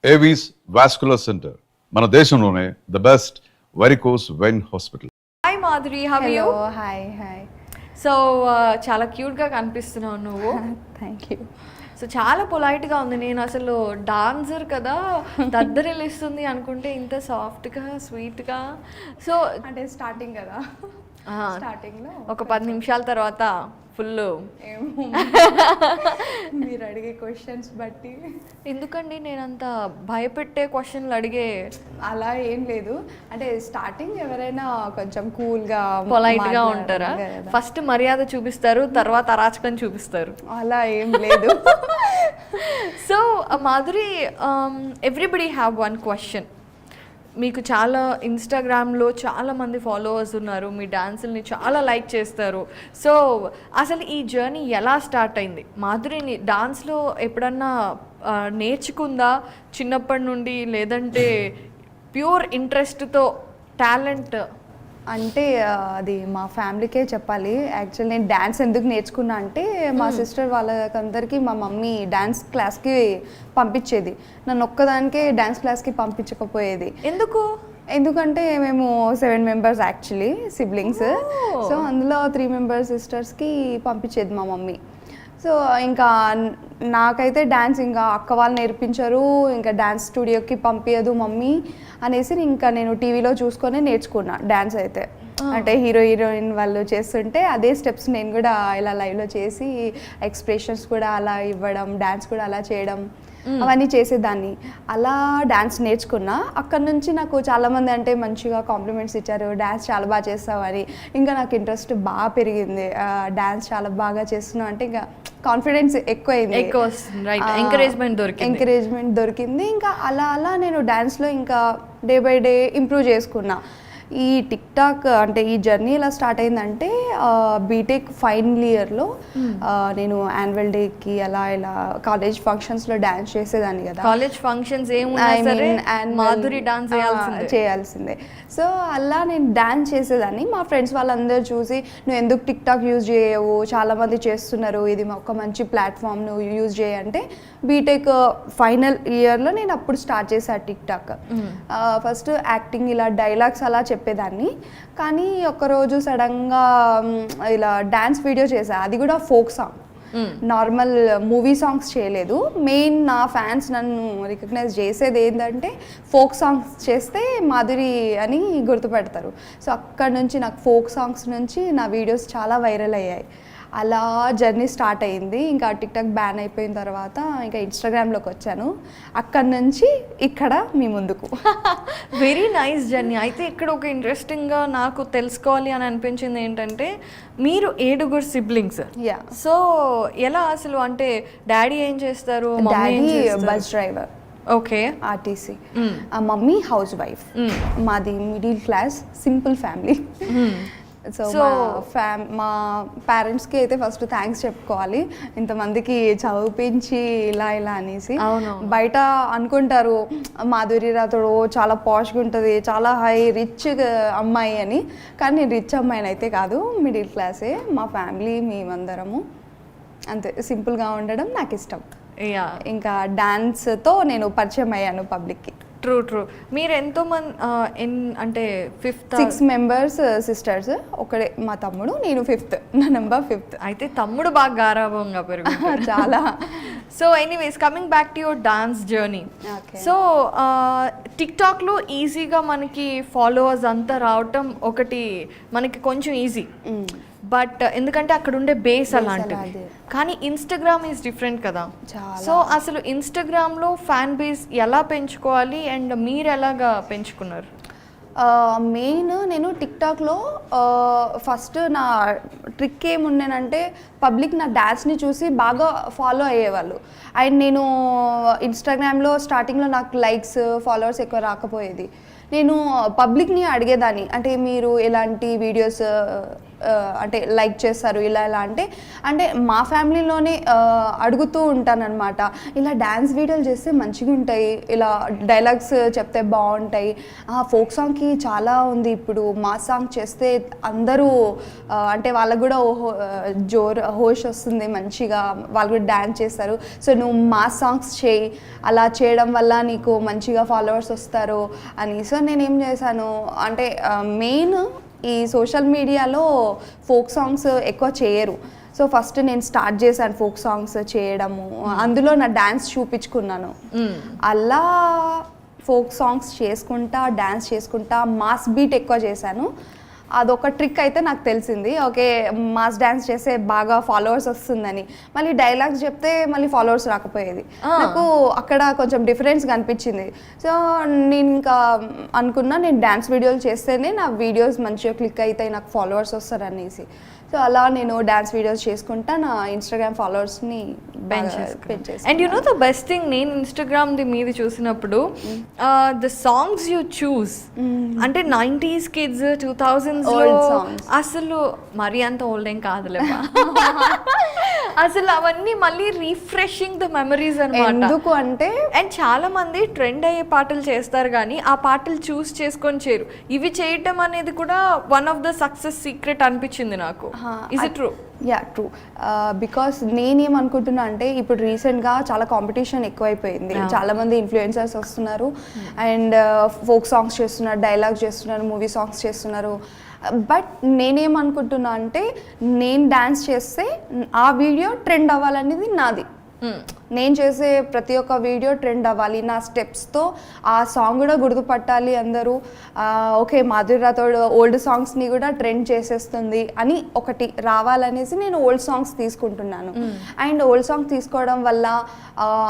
Avis vascular centre, మన దేశంలోనే the best varicose vein hospital. Hi Madhuri, how are you? Hi. So చాలా క్యూట్గా కనిపిస్తున్నావు నువ్వు. Thank you. సో చాలా పొలైట్గా ఉంది. నేను అసలు డాన్సర్ కదా దద్దరిల్లిస్తుంది అనుకుంటే ఇంత సాఫ్ట్గా స్వీట్గా. సో అంటే స్టార్టింగ్ కదా, స్టార్టింగ్లో ఒక 10 నిమిషాల తర్వాత ఫుల్ ఏమో మీరు అడిగే క్వశ్చన్స్ బట్టి. ఎందుకండి నేను అంత భయపెట్టే క్వశ్చన్లు అడిగే? అలా ఏం లేదు, అంటే స్టార్టింగ్ ఎవరైనా కొంచెం కూల్గా పొలైట్గా ఉంటారా? ఫస్ట్ మర్యాద చూపిస్తారు, తర్వాత అరాచకం చూపిస్తారు. అలా ఏం లేదు. So Madhuri, everybody have one question. మీకు చాలా ఇన్స్టాగ్రామ్లో చాలామంది ఫాలోవర్స్ ఉన్నారు, మీ డాన్సుల్ని చాలా లైక్ చేస్తారు. సో అసలు ఈ జర్నీ ఎలా స్టార్ట్ అయింది? మాధురిని డాన్స్లో ఎప్పుడన్నా నేర్చుకుందా చిన్నప్పటి నుండి, లేదంటే ప్యూర్ ఇంట్రెస్ట్తో టాలెంట్? అంటే అది మా ఫ్యామిలీకే చెప్పాలి. యాక్చువల్ నేను డ్యాన్స్ ఎందుకు నేర్చుకున్నా అంటే మా సిస్టర్ వాళ్ళకందరికీ మా మమ్మీ డ్యాన్స్ క్లాస్కి పంపించేది, నన్ను ఒక్కదానికే డ్యాన్స్ క్లాస్కి పంపించకపోయేది. ఎందుకంటే మేము 7 మెంబర్స్ యాక్చువల్లీ సిబ్లింగ్స్. సో అందులో 3 మెంబర్స్ సిస్టర్స్కి పంపించేది మా మమ్మీ. సో ఇంకా నాకైతే డ్యాన్స్ ఇంకా అక్క వాళ్ళు నేర్పించరు, ఇంకా డ్యాన్స్ స్టూడియోకి పంపించదు మమ్మీ అనేసి ఇంకా నేను టీవీలో చూసుకొని నేర్చుకున్నా డ్యాన్స్ అయితే. అంటే హీరోయిన్ వాళ్ళు చేస్తుంటే అదే స్టెప్స్ నేను కూడా ఇలా లైవ్లో చేసి ఎక్స్ప్రెషన్స్ కూడా అలా ఇవ్వడం, డ్యాన్స్ కూడా అలా చేయడం, అవన్నీ చేసేదాన్ని. అలా డ్యాన్స్ నేర్చుకున్నా. అక్కడ నుంచి నాకు చాలామంది అంటే మంచిగా కాంప్లిమెంట్స్ ఇచ్చారు, డ్యాన్స్ చాలా బాగా చేస్తావు అని. ఇంకా నాకు ఇంట్రెస్ట్ బాగా పెరిగింది, డ్యాన్స్ చాలా బాగా చేస్తున్నావు అంటే ఇంకా కాన్ఫిడెన్స్ ఎక్కువైంది, ఎంకరేజ్మెంట్ దొరికింది. ఇంకా అలా నేను డ్యాన్స్లో ఇంకా డే బై డే ఇంప్రూవ్ చేసుకున్నా. ఈ టిక్ టాక్ అంటే ఈ జర్నీ ఎలా స్టార్ట్ అయిందంటే బీటెక్ ఫైనల్ ఇయర్లో నేను యాన్యువల్ డేకి అలా ఇలా కాలేజ్ ఫంక్షన్స్లో డ్యాన్స్ చేసేదాన్ని కదా. కాలేజ్ ఫంక్షన్స్ మాధురి డాన్స్ చేయాల్సిందే. సో అలా నేను డ్యాన్స్ చేసేదాన్ని. మా ఫ్రెండ్స్ వాళ్ళందరూ చూసి నువ్వు ఎందుకు టిక్ టాక్ యూజ్ చేయవు, చాలామంది చేస్తున్నారు, ఇది ఒక మంచి ప్లాట్ఫామ్, నువ్వు యూజ్ చేయంటే బీటెక్ ఫైనల్ ఇయర్లో నేను అప్పుడు స్టార్ట్ చేశాను టిక్ టాక్. ఫస్ట్ యాక్టింగ్ ఇలా డైలాగ్స్ అలా చెప్పేదాన్ని. కానీ ఒకరోజు సడన్గా ఇలా డ్యాన్స్ వీడియో చేశా, అది కూడా folk song, normal movie songs చేయలేదు. మెయిన్ నా ఫ్యాన్స్ నన్ను రికగ్నైజ్ చేసేది ఏంటంటే ఫోక్ సాంగ్స్ చేస్తే మాధురి అని గుర్తుపెడతారు. సో అక్కడ నుంచి నాకు ఫోక్ సాంగ్స్ నుంచి నా వీడియోస్ చాలా వైరల్ అయ్యాయి. అలా జర్నీ స్టార్ట్ అయింది. ఇంకా టిక్ టాక్ బ్యాన్ అయిపోయిన తర్వాత ఇంకా ఇన్స్టాగ్రామ్లోకి వచ్చాను. అక్కడ నుంచి ఇక్కడ మీ ముందుకు. Very nice journey. అయితే ఇక్కడ ఒక ఇంట్రెస్టింగ్గా నాకు తెలుసుకోవాలి అని అనిపించింది ఏంటంటే మీరు 7 సిబ్లింగ్స్. సో ఎలా అసలు అంటే డాడీ ఏం చేస్తారు? Daddy bus driver, okay, RTC. Mummy house wife. మాది middle class simple family. So మా పేరెంట్స్కి అయితే ఫస్ట్ థ్యాంక్స్ చెప్పుకోవాలి, ఇంతమందికి చదివించి ఇలా అనేసి. బయట అనుకుంటారు మాధురి రాథోడ్ చాలా పాష్గా ఉంటుంది, చాలా హై రిచ్ అమ్మాయి అని. కానీ నేను రిచ్ అమ్మాయిని అయితే కాదు, మిడిల్ క్లాసే. మా ఫ్యామిలీ మేమందరము అంతే సింపుల్గా ఉండడం నాకు ఇష్టం. ఇంకా డాన్స్తో నేను పరిచయం అయ్యాను పబ్లిక్కి. ట్రూ. మీరు ఎంతో మంది అంటే 6 మెంబర్స్ సిస్టర్స్, ఒకడే మా తమ్ముడు, నేను 5th, నా నెంబర్ 5th. అయితే తమ్ముడు బాగా గారాభంగా పెరుగుతాడు చాలా. So anyways, coming back to your dance journey. So టిక్ టాక్లో ఈజీగా మనకి ఫాలోవర్స్ అంతా రావటం ఒకటి మనకి కొంచెం ఈజీ, బట్ ఎందుకంటే అక్కడ ఉండే బేస్ అలాంటిది. కానీ ఇన్స్టాగ్రామ్ ఈజ్ డిఫరెంట్ కదా. సో అసలు ఇన్స్టాగ్రామ్లో ఫ్యాన్ బేస్ ఎలా పెంచుకోవాలి అండ్ మీరు ఎలాగా పెంచుకున్నారు? మెయిన్ నేను టిక్ టాక్లో ఫస్ట్ నా ట్రిక్ ఏముండేనంటే పబ్లిక్ నా డాన్స్ని చూసి బాగా ఫాలో అయ్యేవాళ్ళు. అండ్ నేను ఇన్స్టాగ్రామ్లో స్టార్టింగ్లో నాకు లైక్స్ ఫాలోవర్స్ ఎక్కువ రాకపోయేది. నేను పబ్లిక్ని అడిగేదాన్ని, అంటే మీరు ఎలాంటి వీడియోస్ అంటే లైక్ చేస్తారు ఇలా ఇలా అంటే మా ఫ్యామిలీలోనే అడుగుతూ ఉంటానన్నమాట, ఇలా డ్యాన్స్ వీడియోలు చేస్తే మంచిగా ఉంటాయి, ఇలా డైలాగ్స్ చెప్తే బాగుంటాయి, ఫోక్ సాంగ్కి చాలా ఉంది ఇప్పుడు, మా సాంగ్ చేస్తే అందరూ అంటే వాళ్ళకు కూడా హోష్ వస్తుంది మంచిగా, వాళ్ళు కూడా డ్యాన్స్ చేస్తారు, సో నువ్వు మా సాంగ్స్ చేయి, అలా చేయడం వల్ల నీకు మంచిగా ఫాలోవర్స్ వస్తారు అని. సో నేనేం చేశాను అంటే మెయిన్ ఈ సోషల్ మీడియాలో ఫోక్ సాంగ్స్ ఎక్కువ చేయరు, సో ఫస్ట్ నేను స్టార్ట్ చేశాను ఫోక్ సాంగ్స్ చేయడము, అందులో నా డ్యాన్స్ చూపించుకున్నాను, అలా ఫోక్ సాంగ్స్ చేసుకుంటా డ్యాన్స్ చేసుకుంటా మాస్ బీట్ ఎక్కువ చేశాను. అదొక ట్రిక్ అయితే నాకు తెలిసింది, ఓకే మాస్ డ్యాన్స్ చేస్తే బాగా ఫాలోవర్స్ వస్తుందని. మళ్ళీ డైలాగ్స్ చెప్తే మళ్ళీ ఫాలోవర్స్ రాకపోయేది, నాకు అక్కడ కొంచెం డిఫరెన్స్ కనిపించింది. సో నేను ఇంకా అనుకున్నా నేను డ్యాన్స్ వీడియోలు చేస్తేనే నా వీడియోస్ మంచిగా క్లిక్ అవుతాయి, నాకు ఫాలోవర్స్ వస్తారు అనేసి. సో అలా నేను డ్యాన్స్ వీడియోస్ చేసుకుంటా నా ఇన్స్టాగ్రామ్ ఫాలోవర్స్ని పెంచేస్తాను. And you know the best thing, నేను ఇన్స్టాగ్రామ్ది మీది చూసినప్పుడు ద సాంగ్స్ యూ చూస్ అంటే 90s కిడ్స్ 2000s అసలు మరీ అంత ఓల్డ్ ఏం కాదులేమా అసలు అవన్నీ మళ్ళీ రీఫ్రెషింగ్ ద మెమరీస్ అన్నమాట. ఎందుకు అంటే అండ్ చాలా మంది ట్రెండ్ అయ్యే పాటలు చేస్తారు కానీ ఆ పాటలు చూస్ చేసుకొని చేయరు. ఇవి చేయటం అనేది కూడా one of the success secret అనిపించింది నాకు. Is it true? Ya true, because నేనేమనుకుంటున్నా అంటే ఇప్పుడు రీసెంట్గా చాలా కాంపిటీషన్ ఎక్కువైపోయింది, చాలా మంది ఇన్ఫ్లుయెన్సర్స్ వస్తున్నారు అండ్ ఫోక్ సాంగ్స్ చేస్తున్నారు, డైలాగ్స్ చేస్తున్నారు, మూవీ సాంగ్స్ చేస్తున్నారు. బట్ నేనేమనుకుంటున్నా అంటే నేను డ్యాన్స్ చేస్తే ఆ వీడియో ట్రెండ్ అవ్వాలనేది నాది. నేను చేసే ప్రతి ఒక్క వీడియో ట్రెండ్ అవ్వాలి, నా స్టెప్స్తో ఆ సాంగ్ కూడా గుర్తుపట్టాలి అందరూ, ఓకే మాధురి రాథోడ్ ఓల్డ్ సాంగ్స్ని కూడా ట్రెండ్ చేసేస్తుంది అని ఒకటి రావాలనేసి నేను ఓల్డ్ సాంగ్స్ తీసుకుంటున్నాను. అండ్ ఓల్డ్ సాంగ్ తీసుకోవడం వల్ల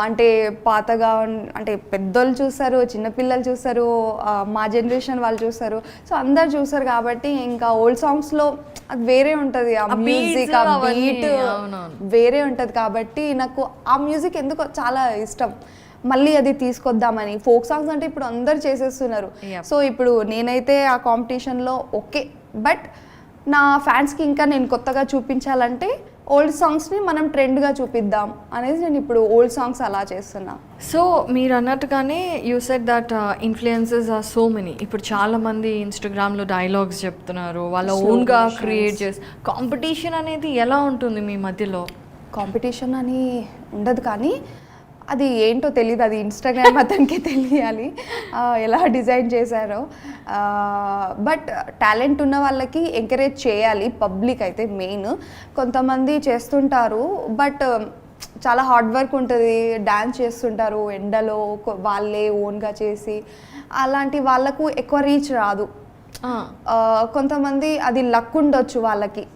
అంటే పాతగా అంటే పెద్దోళ్ళు చూస్తారు, చిన్నపిల్లలు చూస్తారు, మా జనరేషన్ వాళ్ళు చూస్తారు, సో అందరు చూస్తారు కాబట్టి ఇంకా ఓల్డ్ సాంగ్స్లో అది వేరే ఉంటుంది, ఆ మ్యూజిక్ ఆ బీట్ వేరే ఉంటుంది కాబట్టి నాకు ఆ మ్యూజిక్ ఎందుకో చాలా ఇష్టం, మళ్ళీ అది తీసుకొద్దామని. ఫోక్ సాంగ్స్ అంటే ఇప్పుడు అందరు చేసేస్తున్నారు, సో ఇప్పుడు నేనైతే ఆ కాంపిటీషన్లో ఓకే, బట్ నా ఫ్యాన్స్కి ఇంకా నేను కొత్తగా చూపించాలంటే ఓల్డ్ సాంగ్స్ని మనం ట్రెండ్గా చూపిద్దాం అనేది నేను ఇప్పుడు ఓల్డ్ సాంగ్స్ అలా చేస్తున్నా. సో మీరు అన్నట్టుగానే you said that influences are so many. ఇప్పుడు చాలా మంది ఇన్స్టాగ్రామ్లో డైలాగ్స్ చెప్తున్నారు, వాళ్ళ ఓన్గా క్రియేట్ చేసి. కాంపిటీషన్ అనేది ఎలా ఉంటుంది మీ మధ్యలో? కాంపిటీషన్ అని ఉండదు కానీ అది ఏంటో తెలియదు, అది ఇన్స్టాగ్రామ్ అతనికే తెలియాలి ఎలా డిజైన్ చేశారో. బట్ టాలెంట్ ఉన్న వాళ్ళకి ఎంకరేజ్ చేయాలి పబ్లిక్ అయితే మెయిన్. కొంతమంది చేస్తుంటారు బట్ చాలా హార్డ్ వర్క్ ఉంటుంది, డ్యాన్స్ చేస్తుంటారు ఎండలో వాళ్ళే ఓన్గా చేసి, అలాంటి వాళ్ళకు ఎక్కువ రీచ్ రాదు. కొంతమంది అది లక్ ఉండొచ్చు వాళ్ళకి,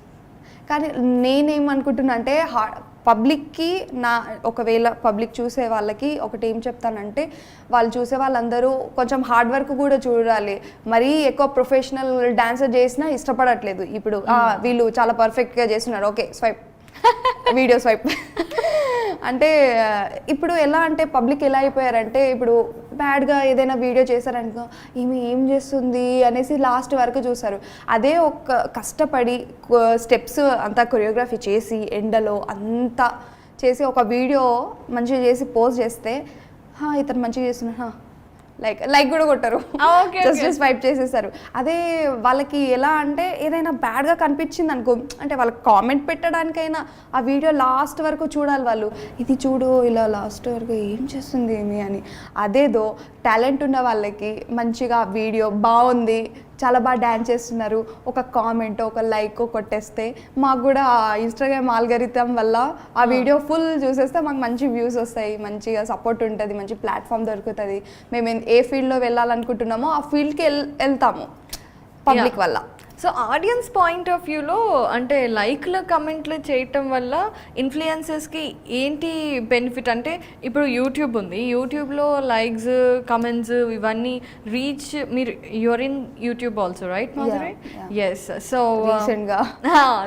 కానీ నేనేమనుకుంటున్నా అంటే పబ్లిక్కి ఒకవేళ పబ్లిక్ చూసే వాళ్ళకి ఒకటి ఏం చెప్తానంటే, వాళ్ళు చూసే వాళ్ళందరూ కొంచెం హార్డ్ వర్క్ కూడా చూడాలి. మరీ ఎక్కువ ప్రొఫెషనల్ డాన్సర్ చేసినా ఇష్టపడట్లేదు. ఇప్పుడు వీళ్ళు చాలా పర్ఫెక్ట్గా చేస్తున్నారు, ఓకే స్వైప్ వీడియో స్వైప్ అంటే ఇప్పుడు ఎలా అంటే పబ్లిక్ ఎలా అయిపోయారంటే, ఇప్పుడు బ్యాడ్గా ఏదైనా వీడియో చేశారనుకో ఈమె ఏం చేస్తుంది అనేసి లాస్ట్ వరకు చూస్తారు. అదే ఒక కష్టపడి స్టెప్స్ అంతా కొరియోగ్రఫీ చేసి ఎండలో అంతా చేసి ఒక వీడియో మంచిగా చేసి పోస్ట్ చేస్తే ఇతను మంచిగా చేస్తున్నా లైక్ కూడా కొట్టరు, జస్ట్ స్వైప్ చేసేస్తారు. అదే వాళ్ళకి ఎలా అంటే ఏదైనా బ్యాడ్గా కనిపించింది అనుకో, అంటే వాళ్ళకి కామెంట్ పెట్టడానికైనా ఆ వీడియో లాస్ట్ వరకు చూడాలి వాళ్ళు, ఇది చూడు ఇలా లాస్ట్ వరకు ఏం చేస్తుంది ఏమి అని. అదేదో టాలెంట్ ఉన్న వాళ్ళకి మంచిగా వీడియో బాగుంది, చాలా బాగా డ్యాన్స్ చేస్తున్నారు, ఒక కామెంట్ ఒక లైక్ కొట్టేస్తే మాకు కూడా ఇన్స్టాగ్రామ్ ఆల్గరిథం వల్ల ఆ వీడియో ఫుల్ చూసేస్తే మాకు మంచి వ్యూస్ వస్తాయి, మంచిగా సపోర్ట్ ఉంటుంది, మంచి ప్లాట్ఫామ్ దొరుకుతుంది. మేము ఏ ఫీల్డ్లో వెళ్ళాలనుకుంటున్నామో ఆ ఫీల్డ్కి వెళ్తాము పబ్లిక్ వల్ల. సో ఆడియన్స్ పాయింట్ ఆఫ్ వ్యూలో అంటే లైక్లు కమెంట్లు చేయటం వల్ల ఇన్ఫ్లుయెన్సర్స్కి ఏంటి బెనిఫిట్ అంటే, ఇప్పుడు యూట్యూబ్ ఉంది, యూట్యూబ్లో లైక్స్ కమెంట్స్ ఇవన్నీ రీచ్, మీరు you are in YouTube also right Madhuri? Yes. So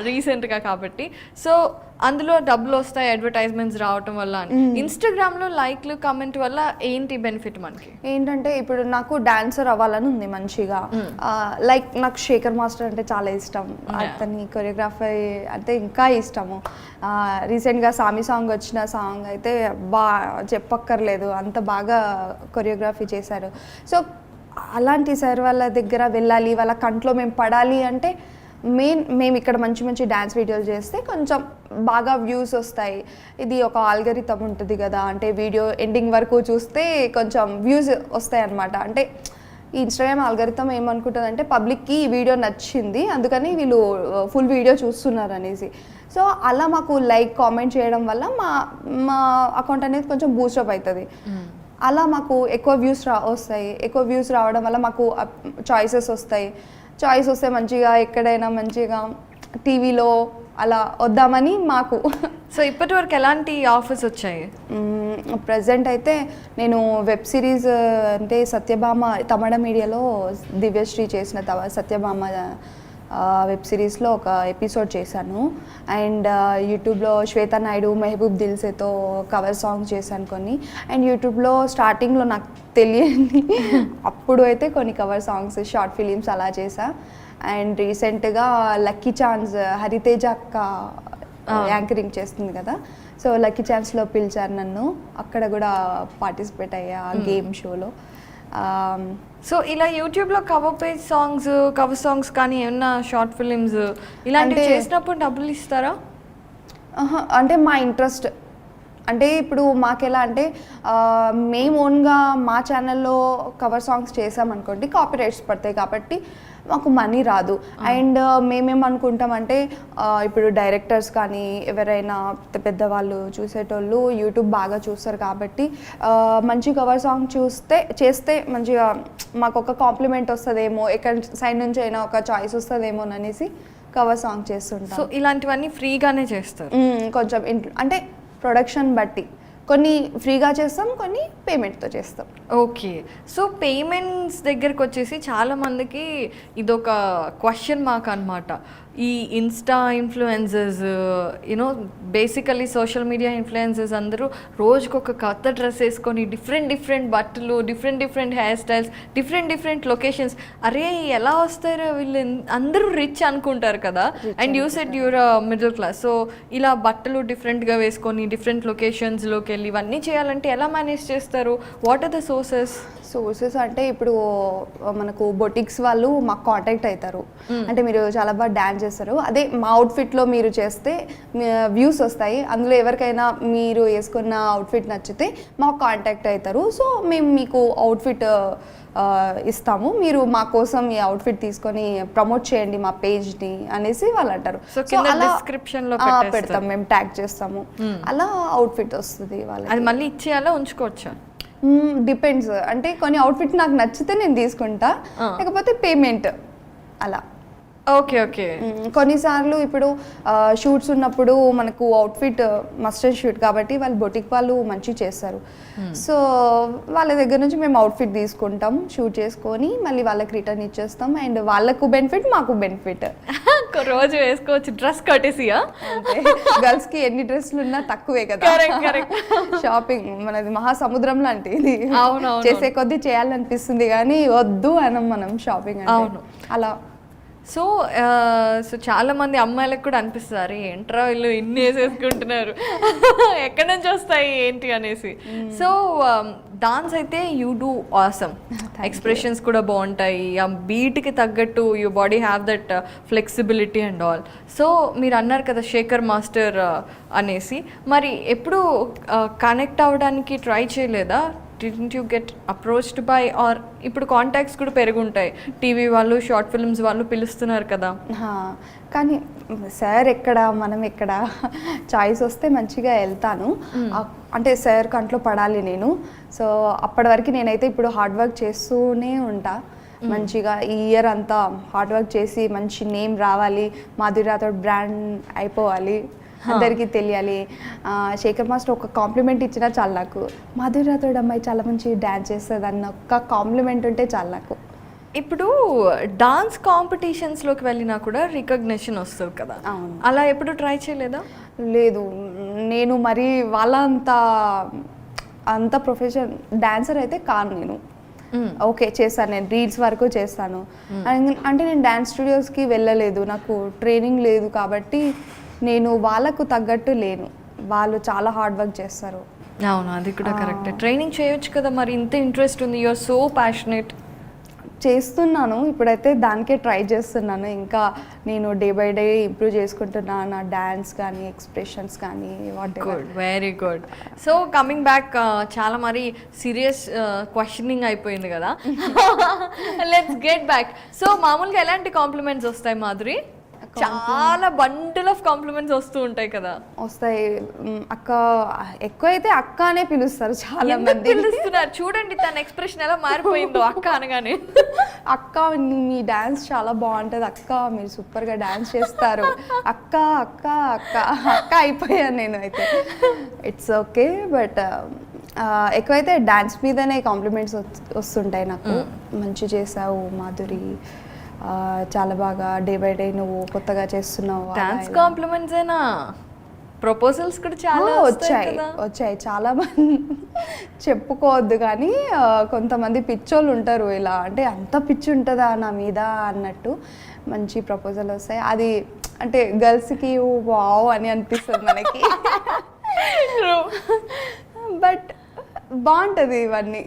రీసెంట్గా కాబట్టి సో అందులో డబ్బులు వస్తాయి అడ్వర్టైజ్మెంట్స్ రావటం వల్ల అని. ఇన్స్టాగ్రామ్లో లైక్లు కమెంట్ వల్ల ఏంటి బెనిఫిట్ మనకి? ఏంటంటే ఇప్పుడు నాకు డాన్సర్ అవ్వాలని ఉంది మంచిగా. లైక్ నాకు శేఖర్ మాస్టర్ అంటే చాలా ఇష్టం, అతని కొరియోగ్రఫీ అంటే ఇంకా ఇష్టము. రీసెంట్గా సామి సాంగ్ వచ్చిన సాంగ్ అయితే చెప్పక్కర్లేదు, అంత బాగా కొరియోగ్రఫీ చేశారు. సో అలాంటి సార్ వాళ్ళ దగ్గర వెళ్ళాలి, వాళ్ళ కంట్లో మేము పడాలి అంటే మేము ఇక్కడ మంచి మంచి డ్యాన్స్ వీడియోలు చేస్తే కొంచెం బాగా వ్యూస్ వస్తాయి. ఇది ఒక ఆల్గరిథం ఉంటుంది కదా, అంటే వీడియో ఎండింగ్ వరకు చూస్తే కొంచెం వ్యూస్ వస్తాయి అన్నమాట. అంటే ఈ ఇన్స్టాగ్రామ్ ఆల్గరిథం ఏమనుకుంటుంది అంటే పబ్లిక్కి ఈ వీడియో నచ్చింది అందుకని వీళ్ళు ఫుల్ వీడియో చూస్తున్నారు అనేసి. సో అలా మాకు లైక్ కామెంట్ చేయడం వల్ల మా అకౌంట్ అనేది కొంచెం బూస్టప్ అవుతుంది. అలా మాకు ఎక్కువ వ్యూస్ వస్తాయి. ఎక్కువ వ్యూస్ రావడం వల్ల మాకు చాయిసెస్ వస్తాయి. చాయిస్ వస్తే మంచిగా ఎక్కడైనా మంచిగా టీవీలో అలా వద్దామని మాకు. సో ఇప్పటి వరకు ఎలాంటి ఆఫర్స్ వచ్చాయి? ప్రజెంట్ అయితే నేను వెబ్ సిరీస్ అంటే సత్యభామ తమిళ మీడియాలో దివ్యశ్రీ చేసిన సత్యభామ వెబ్ సిరీస్లో ఒక ఎపిసోడ్ చేశాను. అండ్ యూట్యూబ్లో శ్వేతా నాయుడు మెహబూబ్ దిల్సేతో కవర్ సాంగ్స్ చేశాను కొన్ని. అండ్ యూట్యూబ్లో స్టార్టింగ్లో నాకు తెలియని అప్పుడు అయితే కొన్ని కవర్ సాంగ్స్ షార్ట్ ఫిలిమ్స్ అలా చేశా. అండ్ రీసెంట్గా లక్కీ ఛాన్స్ హరితేజ అక్క యాంకరింగ్ చేస్తుంది కదా, సో లక్కీ ఛాన్స్లో పిలిచారు నన్ను, అక్కడ కూడా పార్టిసిపేట్ అయ్యా గేమ్ షోలో. సో ఇలా యూట్యూబ్లో కవర్ సాంగ్స్ కానీ ఏమన్నా షార్ట్ ఫిలిమ్స్ ఇలాంటివి చేసినప్పుడు డబ్బులు ఇస్తారా? అంటే మా ఇంట్రెస్ట్ అంటే ఇప్పుడు మాకెలా అంటే మేము ఓన్గా మా ఛానల్లో కవర్ సాంగ్స్ చేసామనుకోండి కాపీరైట్స్ పడతాయి కాబట్టి మాకు మనీ రాదు. అండ్ మేమేమనుకుంటామంటే ఇప్పుడు డైరెక్టర్స్ కానీ ఎవరైనా పెద్దవాళ్ళు చూసేటోళ్ళు యూట్యూబ్ బాగా చూస్తారు కాబట్టి మంచి కవర్ సాంగ్ చేస్తే మంచిగా మాకు ఒక కాంప్లిమెంట్ వస్తుందేమో, ఎక్కడి సైడ్ నుంచి అయినా ఒక చాయిస్ వస్తుందేమో అనేసి కవర్ సాంగ్ చేస్తుంటాం. సో ఇలాంటివన్నీ ఫ్రీగానే చేస్తారు? కొంచెం అంటే ప్రొడక్షన్ బట్టి కొన్ని ఫ్రీగా చేస్తాం, కొన్ని పేమెంట్తో చేస్తాం. ఓకే. సో పేమెంట్స్ దగ్గరకు వచ్చేసి చాలామందికి ఇదొక క్వశ్చన్ మార్క్ అనమాట. ఈ insta influencers you know basically social media influencers అందరూ రోజుకొక కొత్త డ్రెస్ వేసుకొని డిఫరెంట్ బట్టలు, different hairstyles, different locations. అరే ఎలా వస్తారు వీళ్ళు, అందరూ రిచ్ అనుకుంటారు కదా. And you said your middle class. So ఇలా బట్టలు డిఫరెంట్గా వేసుకొని డిఫరెంట్ లొకేషన్స్లోకి వెళ్ళి ఇవన్నీ చేయాలంటే ఎలా మేనేజ్ చేస్తారు? వాట్ ఆర్ ద సోర్సెస్ అంటే ఇప్పుడు మనకు బొటిక్స్ వాళ్ళు మాకు కాంటాక్ట్ అవుతారు. అంటే మీరు చాలా బాగా డ్యాన్స్ చేస్తారు, అదే మా అవుట్ఫిట్లో మీరు చేస్తే వ్యూస్ వస్తాయి, అందులో ఎవరికైనా మీరు వేసుకున్న అవుట్ఫిట్ నచ్చితే మాకు కాంటాక్ట్ అవుతారు. సో మేము మీకు అవుట్ఫిట్ ఇస్తాము, మీరు మా కోసం ఈ అవుట్ఫిట్ తీసుకొని ప్రమోట్ చేయండి మా పేజ్ని అనేసి వాళ్ళు అంటారు. సో డిస్క్రిప్షన్లో పెడతాం, మేము ట్యాగ్ చేస్తాము, అలా అవుట్ఫిట్ వస్తుంది వాళ్ళకి. అది మళ్ళీ ఇచ్చేయాలా ఉంచుకోవచ్చా? డిపెండ్స్. అంటే కొన్ని అవుట్ఫిట్ నాకు నచ్చితే నేను తీసుకుంటా, లేకపోతే పేమెంట్ అలా. ఓకే. కొన్నిసార్లు ఇప్పుడు షూట్స్ ఉన్నప్పుడు మనకు అవుట్ఫిట్ మస్టర్డ్ షూట్ కాబట్టి వాళ్ళు బొటిక్ వాళ్ళు మంచిగా చేస్తారు. సో వాళ్ళ దగ్గర నుంచి మేము అవుట్ఫిట్ తీసుకుంటాం, షూట్ చేసుకొని మళ్ళీ వాళ్ళకి రిటర్న్ ఇచ్చేస్తాం. అండ్ వాళ్ళకు బెనిఫిట్, మాకు బెనిఫిట్. రోజు వేసుకోవచ్చు. డ్రెస్ కట్టేసియా? గర్ల్స్ కి ఎన్ని డ్రెస్లు ఉన్నా తక్కువే కదా. షాపింగ్ మనది మహాసముద్రం లాంటిది, చేసే కొద్దీ చేయాలనిపిస్తుంది కానీ వద్దు అనం మనం షాపింగ్ అంటే అలా. సో చాలా మంది అమ్మాయిలకు కూడా అనిపిస్తారు ఏంట్రా వీళ్ళు ఇన్ని వేసేసుకుంటున్నారు, ఎక్కడి నుంచి వస్తాయి ఏంటి అనేసి. సో డాన్స్ అయితే యూ డూ ఆసమ్, ఎక్స్ప్రెషన్స్ కూడా బాగుంటాయి, ఆ బీట్కి తగ్గట్టు you body have that flexibility and all. So మీరు అన్నారు కదా శేఖర్ మాస్టర్ అనేసి, మరి ఎప్పుడు కనెక్ట్ అవ్వడానికి ట్రై చేయలేదా? Didn't you get approached by, or ఇప్పుడు కాంటాక్ట్స్ కూడా పెరుగుంటాయి, టీవీ వాళ్ళు షార్ట్ ఫిల్మ్స్ వాళ్ళు పిలుస్తున్నారు కదా. కానీ సార్ ఎక్కడ మనం ఎక్కడ, చాయిస్ వస్తే మంచిగా వెళ్తాను. అంటే సార్ కంట్లో పడాలి నేను. సో అప్పటి వరకు నేనైతే ఇప్పుడు హార్డ్ వర్క్ చేస్తూనే ఉంటా. మంచిగా ఈ ఇయర్ అంతా హార్డ్ వర్క్ చేసి మంచి నేమ్ రావాలి, మాధురి రాథోడ్ బ్రాండ్ అయిపోవాలి, అందరికీ తెలియాలి. శేఖర్ మాస్టర్ ఒక కాంప్లిమెంట్ ఇచ్చినా చాలు నాకు, మాధురి రాథోడ్ అమ్మాయి చాలా మంచి డ్యాన్స్ చేస్తుంది అన్న ఒక్క కాంప్లిమెంట్ ఉంటే చాలు నాకు. ఇప్పుడు డాన్స్ కాంపిటీషన్స్లోకి వెళ్ళినా కూడా రికగ్నిషన్ వస్తుంది కదా, అవును. అలా ఎప్పుడు ట్రై చేయలేదా? లేదు, నేను మరి వాళ్ళ అంత ప్రొఫెషన్ డాన్సర్ అయితే కాను నేను. ఓకే చేస్తాను, నేను రీల్స్ వరకు చేస్తాను. అంటే నేను డ్యాన్స్ స్టూడియోస్కి వెళ్ళలేదు, నాకు ట్రైనింగ్ లేదు కాబట్టి నేను వాళ్ళకు తగ్గట్టు లేను. వాళ్ళు చాలా హార్డ్ వర్క్ చేస్తారు. అవును, అది కూడా కరెక్ట్. ట్రైనింగ్ చేయొచ్చు కదా, మరి ఇంత ఇంట్రెస్ట్ ఉంది, యూఆర్ సో ప్యాషనేట్. చేస్తున్నాను, ఇప్పుడైతే దానికే ట్రై చేస్తున్నాను. ఇంకా నేను డే బై డే ఇంప్రూవ్ చేసుకుంటున్నాను, నా డాన్స్ కానీ ఎక్స్ప్రెషన్స్ కానీ what ever. Good, very good. So coming back, చాలా మరి సీరియస్ క్వశ్చనింగ్ అయిపోయింది కదా, లెట్స్ గెట్ బ్యాక్. సో మామూలుగా ఎలాంటి కాంప్లిమెంట్స్ వస్తాయి మాధురి? చాలా బండిల్ ఆఫ్ కాంప్లిమెంట్స్ వస్తూ ఉంటాయి కదా. వస్తాయి అక్క, ఎక్కువ అయితే అక్క అనే పిలుస్తారు చాలా ఎందుకు మంది. పిలుస్తున్నారు చూడండి, తన ఎక్స్ప్రెషన్ ఎలా మారిపోయిందో అక్క అనగానే. అక్క మీ డాన్స్ చాలా బాగుంటుంది అక్క, మీరు సూపర్గా డాన్స్ చేస్తారు అక్క అక్క అక్క అక్క అయిపోయాను నేను అయితే. ఇట్స్ ఓకే, బట్ ఎక్కువైతే డాన్స్ మీదనే కాంప్లిమెంట్స్ వస్తుంటాయి నాకు. మంచి చేసావు మాధురి, చాలా బాగా డే బై డే నువ్వు కొత్తగా చేస్తున్నావు. డాన్స్ కాంప్లిమెంట్స్ అయినా ప్రపోజల్స్ కూడా చాలా వచ్చాయి చాలా మంది. చెప్పుకోవద్దు కానీ కొంతమంది పిచ్చోళ్ళు ఉంటారు, ఇలా అంటే అంత పిచ్చి ఉంటుందా నా మీద అన్నట్టు మంచి ప్రపోజల్ వస్తాయి. అది అంటే గర్ల్స్కి వావ్ అని అనిపిస్తుంది మనకి. బట్ బాగుంటుంది ఇవన్నీ.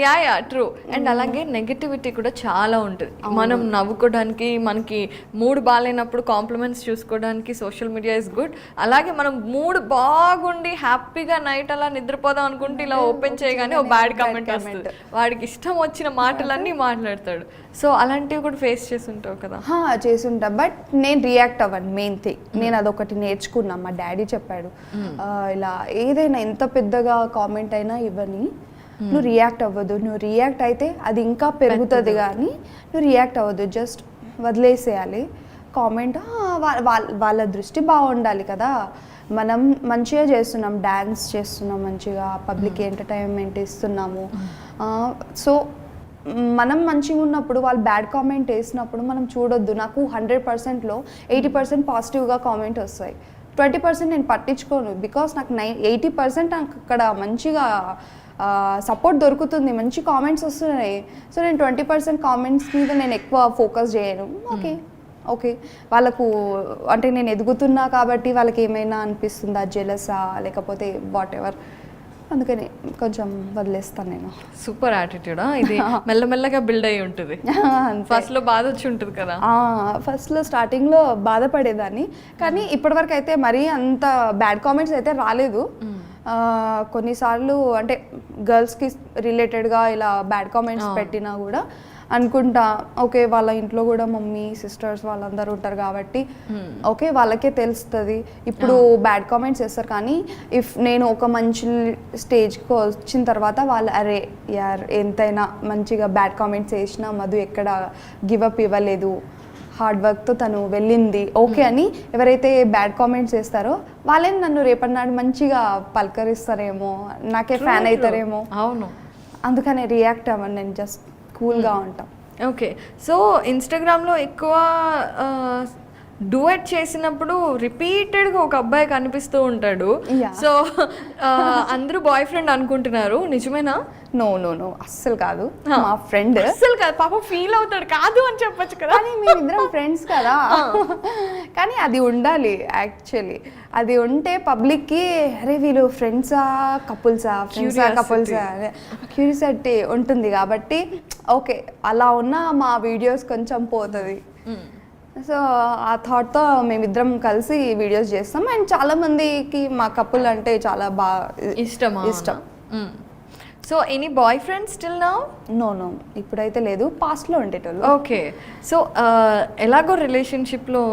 Yeah true. అండ్ అలాగే నెగటివిటీ కూడా చాలా ఉంటుంది. మనం నవ్వుకోవడానికి, మనకి మూడ్ బాగాలేనప్పుడు కాంప్లిమెంట్స్ చూసుకోవడానికి సోషల్ మీడియా ఇస్ గుడ్. అలాగే మనం మూడ్ బాగుండి హ్యాపీగా నైట్ అలా నిద్రపోదాం అనుకుంటే ఇలా ఓపెన్ చేయగానే ఓ బ్యాడ్ కామెంట్ వస్తుంది, వాడికి ఇష్టం వచ్చిన మాటలన్నీ మాట్లాడతాడు. సో అలాంటివి కూడా ఫేస్ చేస్తుంటావు కదా? చేసుంటా, బట్ నేను రియాక్ట్ అవ్వను. మెయిన్ థింగ్ నేను అదొకటి నేర్చుకున్నా, మా డాడీ చెప్పాడు, ఇలా ఏదైనా ఎంత పెద్దగా కామెంట్ అయినా ఇవ్వని, నువ్వు రియాక్ట్ అవ్వద్దు. నువ్వు రియాక్ట్ అయితే అది ఇంకా పెరుగుతుంది, కానీ నువ్వు రియాక్ట్ అవ్వద్దు, జస్ట్ వదిలేసేయాలి. కామెంట్ వాళ్ళ దృష్టి బాగుండాలి కదా. మనం మంచిగా చేస్తున్నాం, డ్యాన్స్ చేస్తున్నాం, మంచిగా పబ్లిక్ ఎంటర్టైన్మెంట్ ఇస్తున్నాము. సో మనం మంచిగా ఉన్నప్పుడు వాళ్ళు బ్యాడ్ కామెంట్ వేసినప్పుడు మనం చూడొద్దు. నాకు 100%లో 80% పాజిటివ్గా కామెంట్ వస్తాయి, 20% నేను పట్టించుకోను. బికాస్ నాకు 80% నాకు అక్కడ మంచిగా సపోర్ట్ దొరుకుతుంది, మంచి కామెంట్స్ వస్తున్నాయి. సో నేను 20% కామెంట్స్ మీద నేను ఎక్కువ ఫోకస్ చేయను. ఓకే వాళ్ళకు అంటే నేను ఎదుగుతున్నా కాబట్టి వాళ్ళకి ఏమైనా అనిపిస్తుందా, జెలసా లేకపోతే వాట్ ఎవర్, అందుకని కొంచెం వదిలేస్తాను నేను. సూపర్ యాటిట్యూడా ఇది? మెల్లమెల్లగా బిల్డ్ అయ్యి ఉంటుంది. ఫస్ట్లో బాధ వచ్చి ఉంటుంది కదా? ఫస్ట్లో స్టార్టింగ్లో బాధపడేదాన్ని, కానీ ఇప్పటివరకు అయితే మరీ అంత బ్యాడ్ కామెంట్స్ అయితే రాలేదు. కొన్నిసార్లు అంటే గర్ల్స్కి రిలేటెడ్గా ఇలా బ్యాడ్ కామెంట్స్ పెట్టినా కూడా అనుకుంటా, ఓకే వాళ్ళ ఇంట్లో కూడా మమ్మీ సిస్టర్స్ వాళ్ళందరూ ఉంటారు కాబట్టి ఓకే వాళ్ళకే తెలుస్తుంది. ఇప్పుడు బ్యాడ్ కామెంట్స్ చేస్తారు, కానీ ఇఫ్ నేను ఒక మంచి స్టేజ్కి వచ్చిన తర్వాత వాళ్ళు అరే యార్ ఎంతైనా మంచిగా బ్యాడ్ కామెంట్స్ చేసినా మధు ఎక్కడ గివప్ ఇవ్వలేదు, హార్డ్ వర్క్తో తను వెళ్ళింది ఓకే అని ఎవరైతే బ్యాడ్ కామెంట్స్ చేస్తారో వాళ్ళే నన్ను రేపటి నాడు మంచిగా పలకరిస్తారేమో, నాకే ఫ్యాన్ అవుతారేమో. అవును, అందుకని రియాక్ట్ అవ్వను, నేను జస్ట్ కూల్గా ఉంటాం. ఓకే, సో ఇన్స్టాగ్రామ్లో ఎక్కువ డూయట్ చేసినప్పుడు రిపీటెడ్గా ఒక అబ్బాయి కనిపిస్తూ ఉంటాడు. సో అందరూ బాయ్ ఫ్రెండ్ అనుకుంటున్నారు, నిజమేనా? నో అస్సలు కాదు, మా ఫ్రెండ్. అస్సలు కాదు, పాప ఫీల్ అవుతాడు, కాదు అని చెప్పొచ్చు కదా. కానీ మేమిద్దరం ఫ్రెండ్స్ కదా. కానీ అది ఉండాలి యాక్చువల్లీ, అది ఉంటే పబ్లిక్కి అరే వీళ్ళు ఫ్రెండ్సా కపుల్సా క్యూరియాసిటీ ఉంటుంది కాబట్టి ఓకే అలా ఉన్న మా వీడియోస్ కొంచెం పోతుంది. సో ఆ థాట్తో మేమిద్దరం కలిసి వీడియోస్ చేస్తాం. అండ్ చాలా మందికి మా కపుల్ అంటే చాలా బాగా ఇష్టం. So any boyfriend still now? No ఇప్పుడైతే లేదు, పాస్ట్లో ఉండేటోళ్ళు. ఓకే, సో ఎలాగో రిలేషన్షిప్లో